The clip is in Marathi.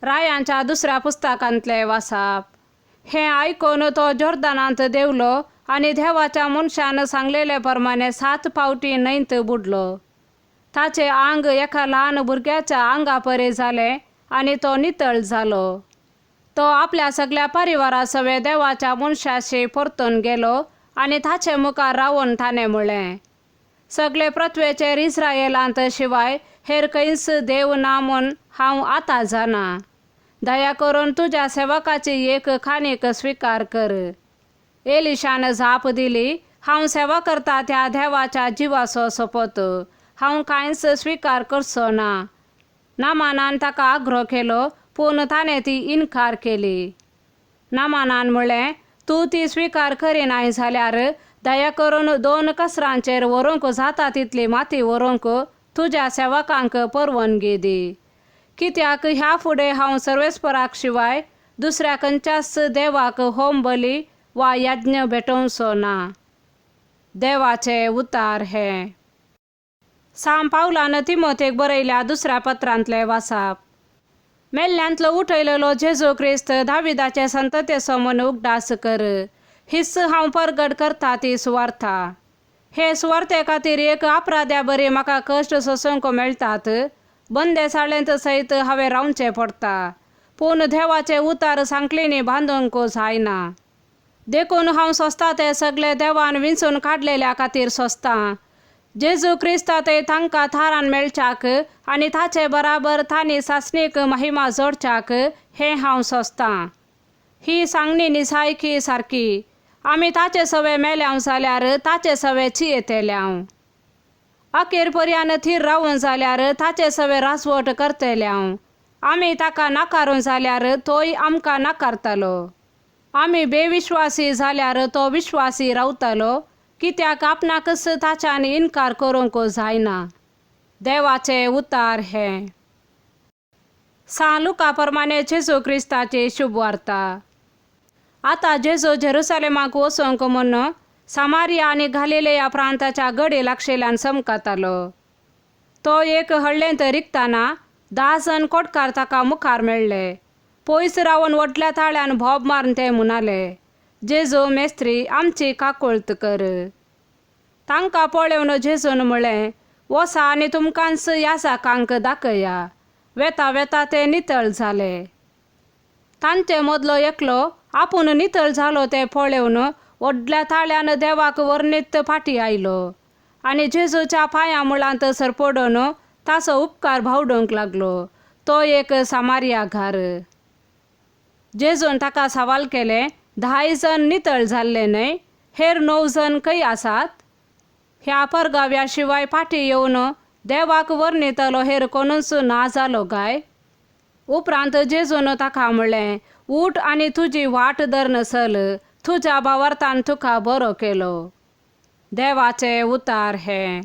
रायांच्या दुसऱ्या पुस्तकांतले वाचप. हे ऐकून तो जोर्दानांत देवलो आणि देवाच्या मनशान सांगलेले प्रमाणे 7 फावटी न्हंयत बुडलो. ताचे आंग एका ल्हान भुरग्याच्या आंगापरी जाले आणि तो नितळ जालो. तो आपल्या सगळ्या परिवारासवे देवाच्या मनशाशी परतून गेलो आणि ताचे मुखार रावून ताणें म्हणलें, सगळे पृथ्वेचेर इस्रायेलांत शिवाय हेर खंयच देव ना म्हूण हांव आतां जाणा. दया करून तुज्या सेवकाची एक खानीक स्वीकार कर. एलिशान जाप दिली, हांव सेवा करता त्या देवाच्या जिवाचो सोपत हांव कांयच स्वीकार करचो ना. नामानान ताका आग्रो केलो, पूण ताणें ती इन्कार केली. नामानान म्हणलें, तूं ती स्वीकार करिनाय जाल्यार दया करून 2 कसरांचेर व्हरूंक जाता तितली माती व्हरूंक तुज्या सेवकांक परवानगी दी. कित्याक ह्या फुडें हांव सर्वेस्पराक शिवाय दुसऱ्या खंयच्याच देवाक होम बली वा यज्ञ भेटोवचो ना. देवाचे उतार हे. सांत पावलान तिमोथेक बरयल्या दुसऱ्या पत्रांतले वाचप. मेल्ल्यांतलो उठयलेलो जेजू क्रिस्त दाविदाचे संततेचो म्हूण उगडास कर. हीच हांव परगट करता ती सुवार्ता. हे सुवार्ते खातीर एक अपराध्या बरी म्हाका कश्ट सोसूंक मेळटात. बंदेसाळेंत सयत हांवें रावचें पडटा, पूण देवाचे उतार सांकलींनी बांदूंक जायना. देखून हांव सोंसता ते सगळे देवान विंचून काडलेल्या खातीर सोंसतां. जेजू क्रिस्तांतय तांकां थारान मेळच्याक आनी ताचे बराबर तांणी सासणीक महिमा जोडच्याक हें हांव सोंसतां. ही सांगणी निसायकी सारकी. आमी ताचे सवे मेल्याव जाल्यार ताचे सवे जियेतेल्याव. अखेर पर्यान थीर रावून जाल्यार ताचे सवे राजवट करतल्याव. आमी ताका नाकारूं जाल्यार तोय आमकां नाकारतलो. आमी बेविश्वासी जाल्यार तो विश्वासी रावतलो, कित्याक आपणाकच ताच्यान इन्कार करूंक जायना. देवाचे उतार हे. सांत लुका प्रमाणे जेजू क्रिस्ताची शुभ वार्ता. आतां जेजू जेरुसलेमाक वचूंक म्हूण सामारिया आनी गालिलेया प्रांताच्या गडी लागशिल्ल्यान समकतालो. तो एक हळ्ळेंत रिगताना 10 जण कोटकार ताका मुखार मेळ्ळे. पयस रावन व्हडल्या ताळ्यान भोब मारून ते म्हणाले, जेजू मेस्त्री आमची काकुळत कर. तांकां पळोवन जेजून म्हणलें, वसा आनी तुमकांच याजकांक दाखया. वेता वेता ते नितळ जाले. तांचे मदलो एकलो आपूण नितळ जालो ते पळोवन व्हडल्या ताळ्यान देवाक वर्णीत फाटीं आयलो आनी जेजूच्या पांयां मुळांत सरपडून ताचो उपकार भावडूंक लागलो. तो एक सामारिया घार. जेजून ताका सवाल केलें, 10 जण नितळ जाल्ले न्हय, हेर 9 जण खंय आसात? ह्या परगाव्या शिवाय फाटीं येवन देवाक वर्णितलो हेर कोणूच ना जालो काय? उपरांत जेजून ताका म्हणलें, उठ आनी तुजी वाट धरून चल, तुज्या भावार्थान तुका बरो केलो. देवाचे उतार हे.